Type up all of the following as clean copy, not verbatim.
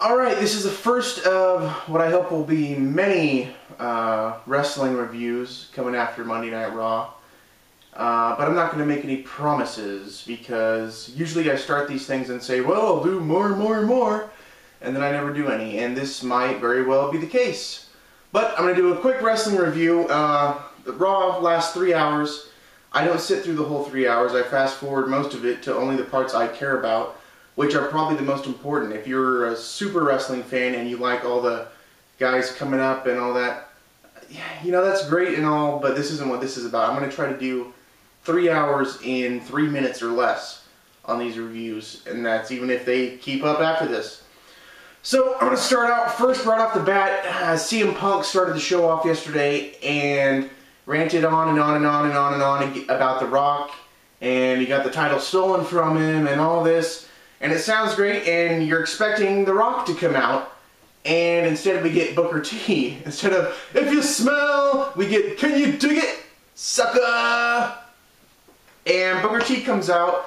Alright, this is the first of what I hope will be many wrestling reviews coming after Monday Night Raw. But I'm not going to make any promises because usually I start these things and say, well, I'll do more and more and more, and then I never do any, and this might very well be the case. But I'm going to do a quick wrestling review. The Raw lasts 3 hours. I don't sit through the whole 3 hours. I fast forward most of it to only the parts I care about, which are probably the most important. If you're a super wrestling fan and you like all the guys coming up and all that, you know, that's great and all, but this isn't what this is about. I'm going to try to do 3 hours in 3 minutes or less on these reviews, and that's even if they keep up after this. So I'm going to start out first right off the bat. CM Punk started the show off yesterday and ranted on and on and on and on and on about The Rock, and he got the title stolen from him and all this. And it sounds great, and you're expecting The Rock to come out, and instead we get Booker T. Instead of, if you smell, we get, can you dig it, sucker? And Booker T comes out,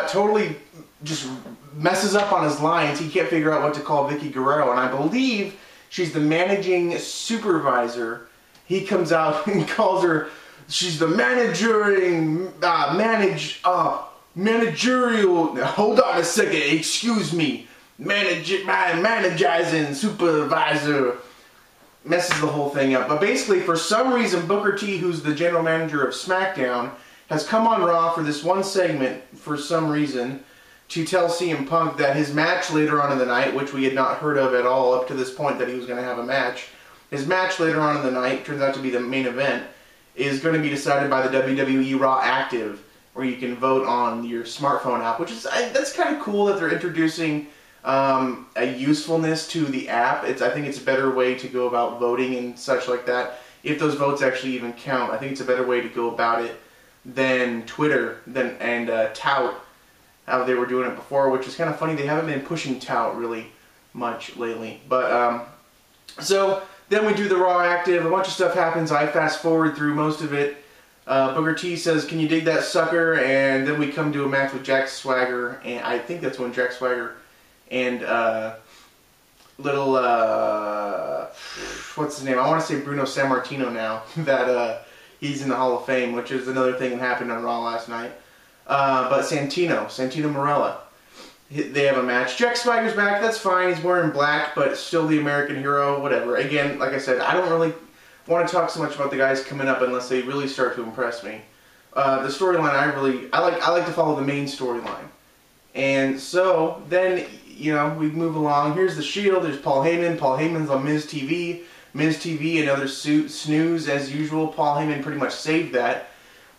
totally just messes up on his lines. He can't figure out what to call Vicky Guerrero, and I believe she's the managing supervisor. He comes out and calls her, she's the managerial, hold on a second, excuse me, managizing supervisor, messes the whole thing up. But basically, for some reason, Booker T, who's the general manager of SmackDown, has come on Raw for this one segment, for some reason, to tell CM Punk that his match later on in the night, which we had not heard of at all up to this point that he was going to have a match, his match later on in the night, turns out to be the main event, is going to be decided by the WWE Raw Active, where you can vote on your smartphone app, which is, that's kind of cool that they're introducing a usefulness to the app. I think it's a better way to go about voting and such like that, if those votes actually even count. I think it's a better way to go about it than Twitter and Tout, how they were doing it before, which is kind of funny. They haven't been pushing Tout really much lately. But so then we do the Raw Active, a bunch of stuff happens, I fast forward through most of it. Booker T says, can you dig that sucker? And then we come to a match with Jack Swagger, and I think that's when Jack Swagger and what's his name? I want to say Bruno Sammartino now, that he's in the Hall of Fame, which is another thing that happened on Raw last night. But Santino Marella, they have a match. Jack Swagger's back, that's fine, he's wearing black, but still the American hero, whatever. Again, like I said, I don't really want to talk so much about the guys coming up unless they really start to impress me. The storyline I like to follow the main storyline. And so then, you know, we move along. Here's the Shield, there's Paul Heyman. Paul Heyman's on Miz TV. Miz TV, another snooze as usual. Paul Heyman pretty much saved that.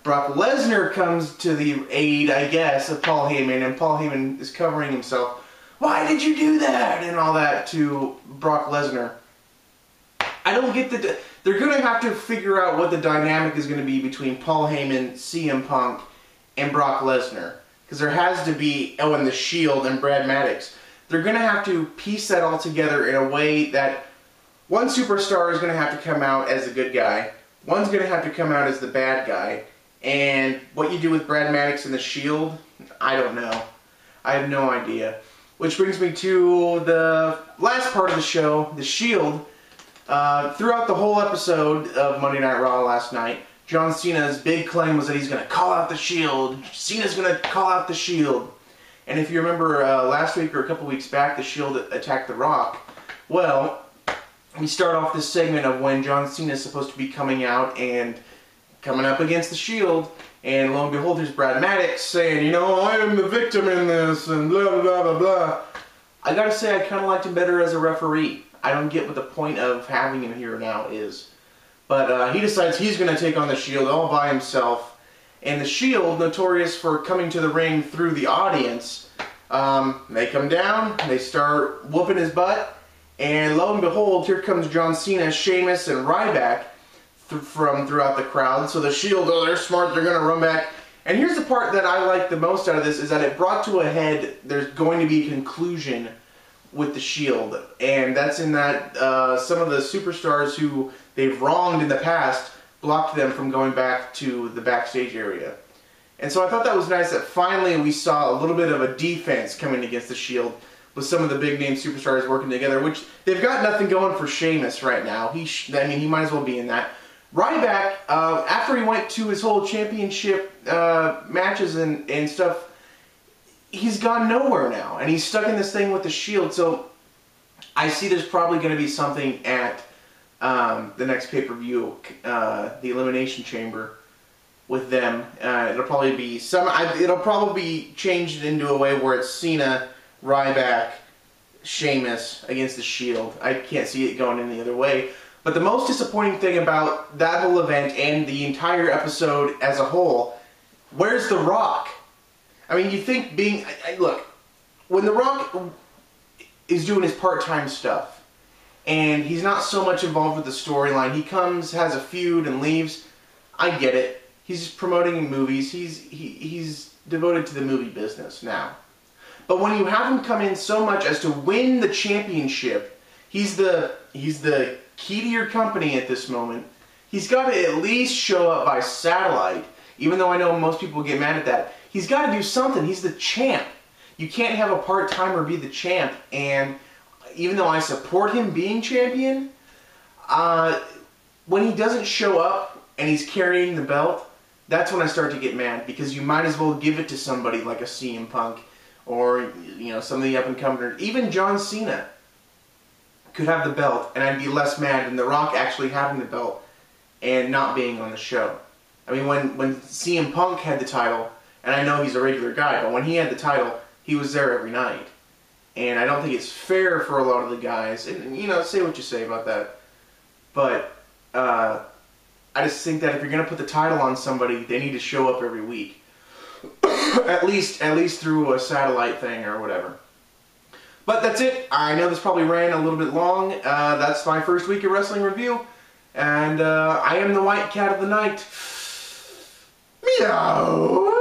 Brock Lesnar comes to the aid, I guess, of Paul Heyman, and Paul Heyman is covering himself. Why did you do that? And all that to Brock Lesnar. I don't get the... They're going to have to figure out what the dynamic is going to be between Paul Heyman, CM Punk, and Brock Lesnar. Because there has to be, and the Shield and Brad Maddox. They're going to have to piece that all together in a way that one superstar is going to have to come out as the good guy, one's going to have to come out as the bad guy, and what you do with Brad Maddox and the Shield, I don't know. I have no idea. Which brings me to the last part of the show, the Shield. Throughout the whole episode of Monday Night Raw last night, John Cena's big claim was that he's going to call out the Shield. Cena's going to call out the Shield. And if you remember last week or a couple weeks back, the Shield attacked The Rock. Well, we start off this segment of when John Cena is supposed to be coming out and coming up against the Shield. And lo and behold, there's Brad Maddox saying, you know, I am the victim in this, and blah, blah, blah, blah, blah. I gotta say, I kind of liked him better as a referee. I don't get what the point of having him here now is. But he decides he's going to take on the Shield all by himself. And the Shield, notorious for coming to the ring through the audience, they come down, they start whooping his butt, and lo and behold, here comes John Cena, Sheamus, and Ryback from throughout the crowd. So the Shield, oh, they're smart, they're going to run back. And here's the part that I like the most out of this, is that it brought to a head, there's going to be a conclusion with the Shield, and that's in that some of the superstars who they've wronged in the past blocked them from going back to the backstage area. And so I thought that was nice that finally we saw a little bit of a defense coming against the Shield, with some of the big name superstars working together, which they've got nothing going for Sheamus right now. He might as well be in that. Ryback, after he went to his whole championship matches and stuff, he's gone nowhere now, and he's stuck in this thing with the Shield. So I see there's probably going to be something at the next pay-per-view, the Elimination Chamber, with them. It'll probably be it'll probably be changed into a way where it's Cena, Ryback, Sheamus against the Shield. I can't see it going any other way. But the most disappointing thing about that whole event and the entire episode as a whole, where's The Rock? I mean, you think look, when The Rock is doing his part-time stuff, and he's not so much involved with the storyline, he comes, has a feud, and leaves, I get it. He's promoting movies. He's devoted to the movie business now. But when you have him come in so much as to win the championship, he's the key to your company at this moment. He's got to at least show up by satellite, even though I know most people get mad at that. He's got to do something. He's the champ. You can't have a part-timer be the champ. And even though I support him being champion, when he doesn't show up and he's carrying the belt, that's when I start to get mad, because you might as well give it to somebody like a CM Punk or, you know, some of the up-and-comers. Even John Cena could have the belt, and I'd be less mad than The Rock actually having the belt and not being on the show. I mean, when CM Punk had the title, and I know he's a regular guy, but when he had the title, he was there every night. And I don't think it's fair for a lot of the guys, and, you know, say what you say about that, but I just think that if you're going to put the title on somebody, they need to show up every week. at least through a satellite thing or whatever. But that's it. I know this probably ran a little bit long. That's my first week of wrestling review. And I am the White Cat of the Night. Meow!